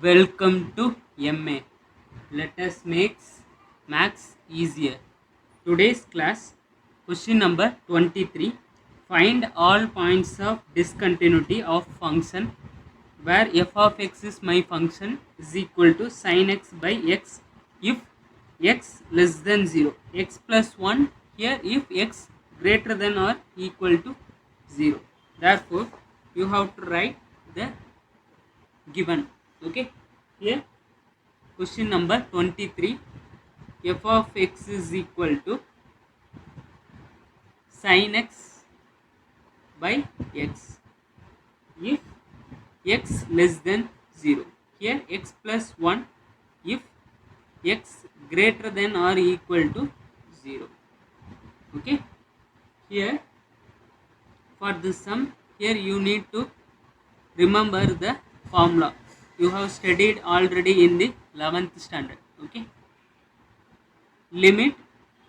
Welcome to MA. Let us make maths easier. Today's class, question number 23. Find all points of discontinuity of function where f of x is my function is equal to sin x by x if x less than 0. X plus 1 here if x greater than or equal to 0. Therefore, you have to write the given. Okay, here question number 23, f of x is equal to sin x by x if x less than 0. Here x plus 1 if x greater than or equal to 0. Okay, here for the sum, here you need to remember the formula you have studied already in the 11th standard. Okay, limit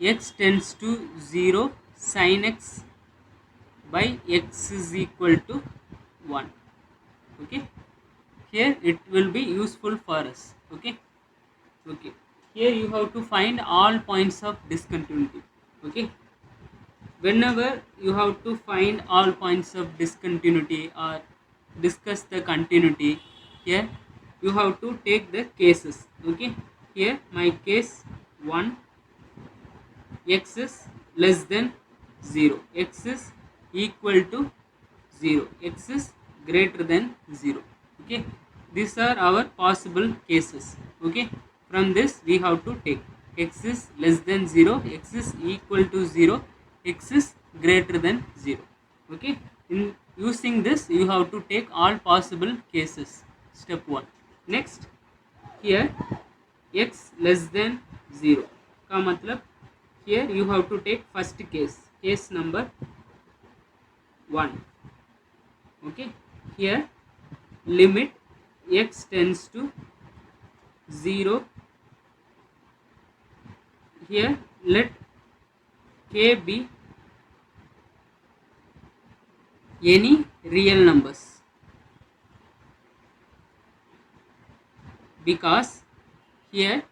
x tends to 0 sin x by x is equal to 1. Okay, here it will be useful for us. Okay, here you have to find all points of discontinuity. Okay, whenever you have to find all points of discontinuity or discuss the continuity, here you have to take the cases. Okay, here my case 1, x is less than 0, x is equal to 0, x is greater than 0. Okay, these are our possible cases. Okay, from this we have to take x is less than 0, x is equal to 0, x is greater than 0. Okay, in using this you have to take all possible cases. Step 1. Next, here x less than 0 का मतलब here you have to take first case number 1. Okay, here limit x tends to 0. Here let k be any real numbers, because here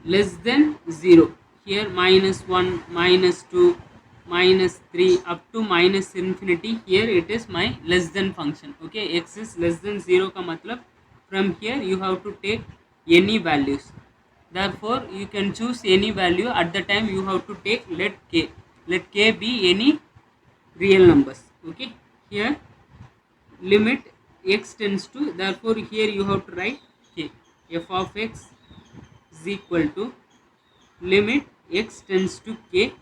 less than 0, here minus 1, minus 2, minus 3 up to minus infinity, here it is my less than function. Okay, x is less than 0 ka matlab from here you have to take any values. Therefore you can choose any value. At the time you have to take let k be any real numbers. Okay, here limit x tends to, therefore here you have to write k. F of x is equal to limit x tends to k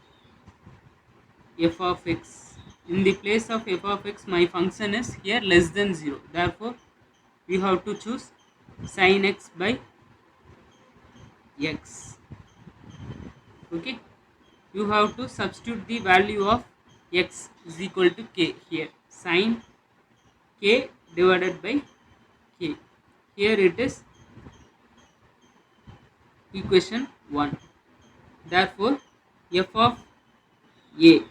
f of x. In the place of f of x, my function is here less than 0. Therefore, we have to choose sin x by x. Okay, you have to substitute the value of x is equal to k here. Sin k divided by k. Here it is equation 1. Therefore, f of a,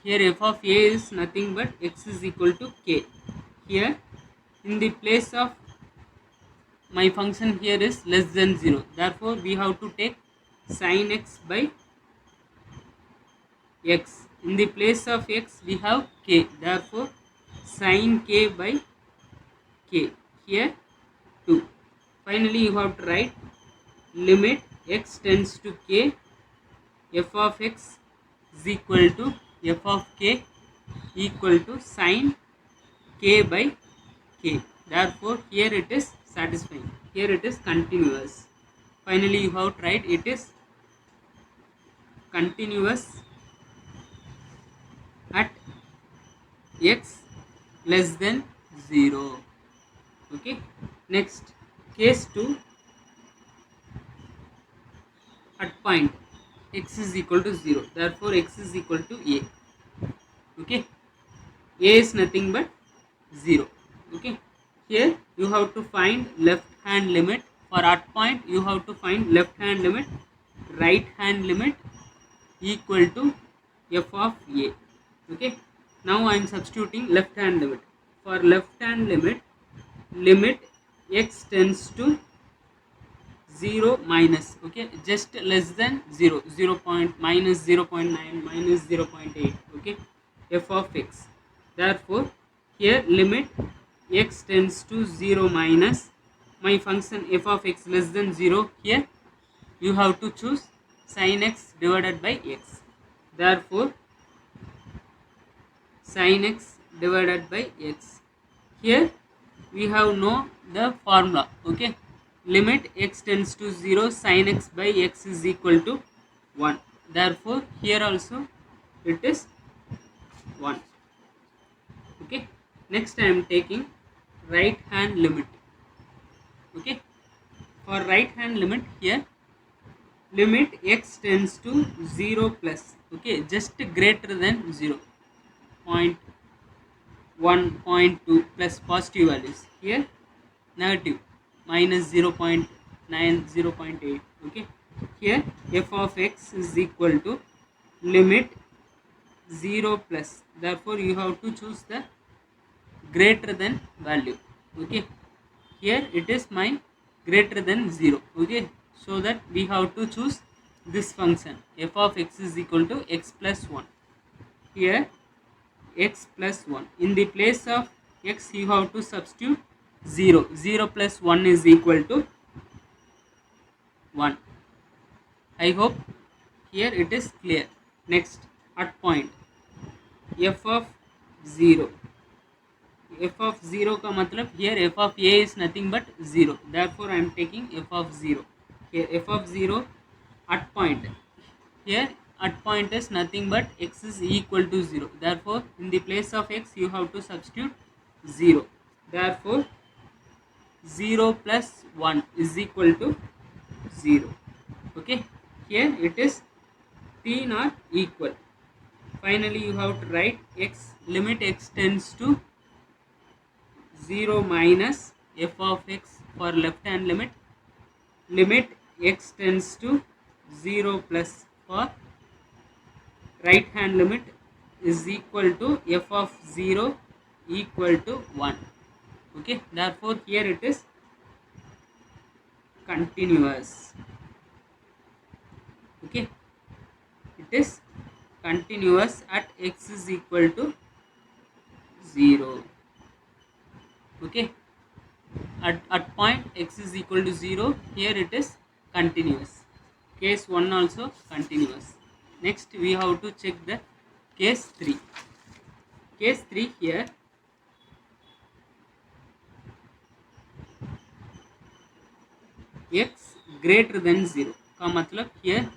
here f of a is nothing but x is equal to k. Here in the place of my function here is less than 0. Therefore, we have to take sin x by x. In the place of x we have k. Therefore, sin k by k. Here 2. Finally, you have to write limit x tends to k f of x is equal to f of k equal to sin k by k. Therefore, here it is satisfying. Here it is continuous. Finally, you have to write it is continuous at x less than 0. Okay. Next, case 2, at point x is equal to 0. Therefore, x is equal to a. Okay, a is nothing but 0. Okay, here you have to find left hand limit. For at point you have to find left hand limit, right hand limit equal to f of a. Okay, now I am substituting left hand limit. For left hand limit, limit x tends to 0 minus, okay, just less than 0, 0 point minus 0.9 minus 0.8, okay, f of x. Therefore here limit x tends to 0 minus my function f of x less than 0, here you have to choose sin x divided by x. Therefore sin x divided by x, here we have know the formula, okay, limit x tends to 0 sin x by x is equal to 1. Therefore here also it is 1, okay. Next I am taking right hand limit, okay. For right hand limit, here limit x tends to 0 plus, okay, just greater than 0, 0.1, 0.2 plus positive values, here negative minus 0.9, 0.8, okay. Here f of x is equal to limit 0 plus, therefore you have to choose the greater than value, okay. Here it is my greater than 0, okay, so that we have to choose this function f of x is equal to x plus 1. Here x plus 1, in the place of x you have to substitute 0, 0 plus 1 is equal to 1. I hope here it is clear. Next, at point f of 0, f of 0 का मतलब here f of a is nothing but 0, therefore I am taking f of 0. Here f of 0 at point, here at point is nothing but x is equal to 0, therefore in the place of x you have to substitute 0, therefore 0 plus 1 is equal to 0, okay. Here it is t not equal. Finally you have to write x, limit x tends to 0 minus f of x for left hand limit, limit x tends to 0 plus for right hand limit is equal to f of 0 equal to 1, okay. Therefore here it is continuous, okay, it is continuous at x is equal to 0, okay. At point x is equal to 0, here it is continuous. Case 1 also continuous. Next we have to check the case 3. Case 3, here x greater than 0 का मतलब here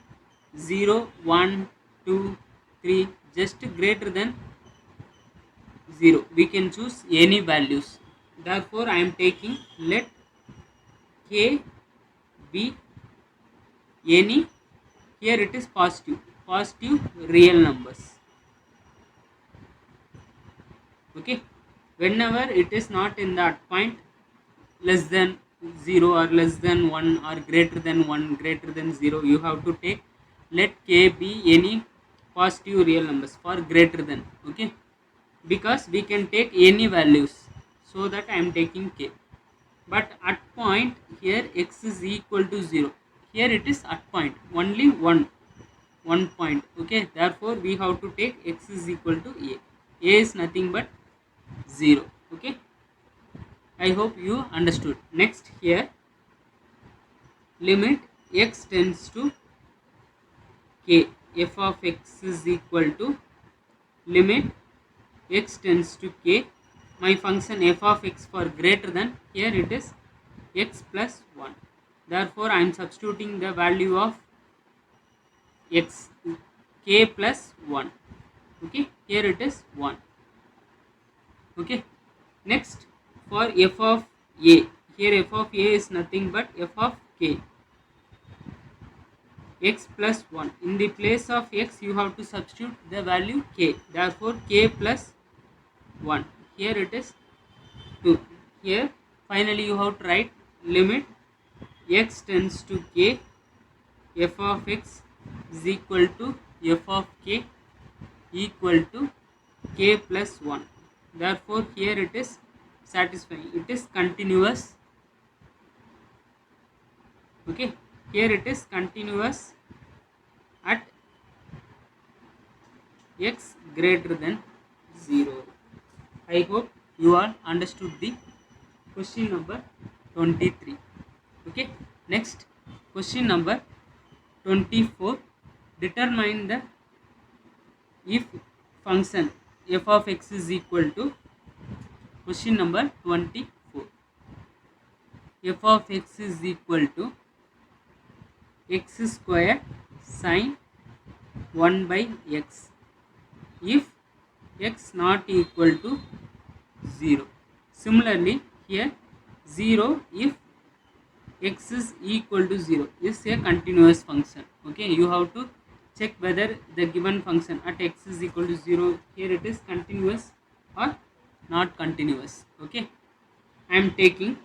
0, 1, 2, 3 just greater than 0, we can choose any values. Therefore I am taking let k be any, here it is positive real numbers, okay. Whenever it is not in that point less than 0 or less than 1 or greater than 1 greater than 0, you have to take let k be any positive real numbers for greater than, okay, because we can take any values, so that I am taking k. But at point here x is equal to 0, here it is at point only one point, okay. Therefore we have to take x is equal to a is nothing but 0, okay. I hope you understood. Next, here limit x tends to k, f of x is equal to limit x tends to k, my function f of x for greater than, here it is x plus 1, therefore I am substituting the value of x k plus 1, okay. Here it is 1, okay. Next, for f of a, here f of a is nothing but f of k, x plus 1, in the place of x you have to substitute the value k, therefore k plus 1, here it is 2. Here finally you have to write limit x tends to k, f of x is equal to f of k equal to k plus 1, therefore here it is satisfying, it is continuous Okay, here it is continuous at x greater than 0. I hope you all understood the question number 23. Okay, next question number 24. Determine the if function f of x is equal to, question number 24, f of x is equal to x square sine 1 by x if x not equal to 0. Similarly, here 0 if x is equal to 0 is a continuous function. Okay, you have to check whether the given function at x is equal to 0, here it is continuous or not continuous. Okay, I am taking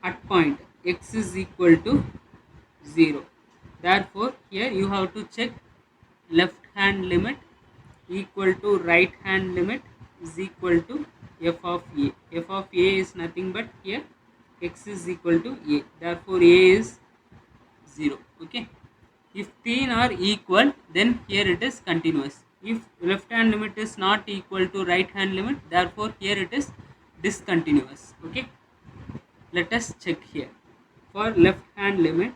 at point x is equal to 0. Therefore, here you have to check left hand limit equal to right hand limit is equal to f of a. F of a is nothing but here x is equal to a. Therefore, a is 0. Okay. If p are equal, then here it is continuous. If left hand limit is not equal to right hand limit, therefore here it is discontinuous. Okay. Let us check here. For left hand limit,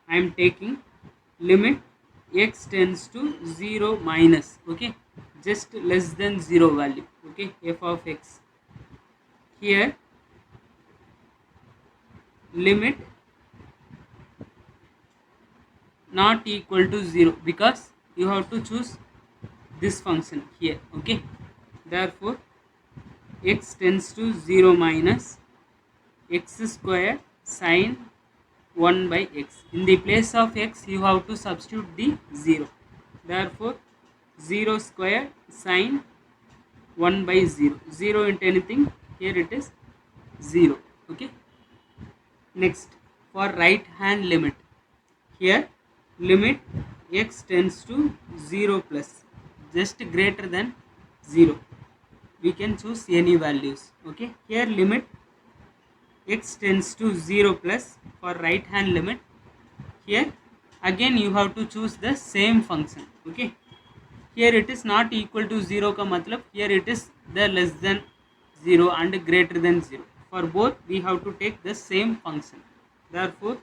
I am taking limit x tends to 0 minus, okay, just less than 0 value, okay, f of x. Here limit not equal to 0 because you have to choose this function here. Okay, therefore x tends to 0 minus x square sine 1 by x. In the place of x you have to substitute the 0. Therefore 0 square sine 1 by 0. 0 into anything, here it is 0. Okay. Next, for right hand limit, here limit x tends to 0 plus, just greater than 0. We can choose any values. Okay. Here limit x tends to 0 plus for right hand limit. Here again you have to choose the same function. Okay. Here it is not equal to 0 ka matlab here it is the less than 0 and greater than 0. For both we have to take the same function. Therefore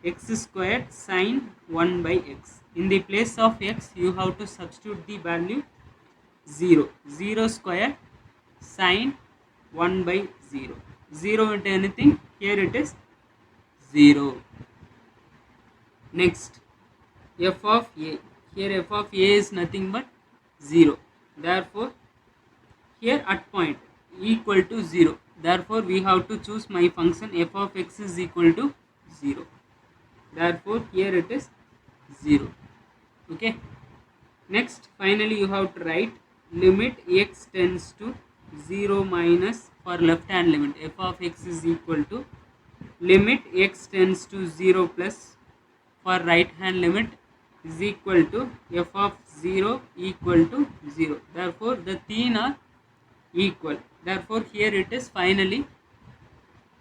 x squared sine 1 by x. In the place of x you have to substitute the value 0. 0 square sine 1 by 0. 0 into anything, here it is 0. Next, f of a. Here f of a is nothing but 0. Therefore, here at point equal to 0. Therefore, we have to choose my function f of x is equal to 0. Therefore, here it is 0. Okay. Next, finally you have to write limit x tends to 0 minus, for left hand limit f of x is equal to limit x tends to 0 plus, for right hand limit is equal to f of 0 equal to 0. Therefore the तीन are equal. Therefore here it is finally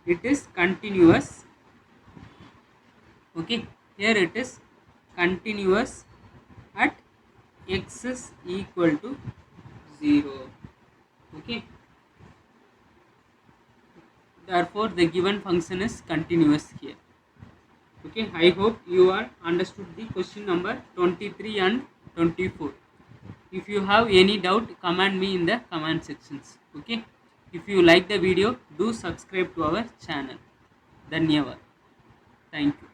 it is continuous. Okay, here it is continuous at x is equal to 0. Okay, therefore the given function is continuous here. Okay, I hope you are understood the question number 23 and 24. If you have any doubt, comment me in the comment sections. Okay, if you like the video, do subscribe to our channel. Dhanyavad. Thank you.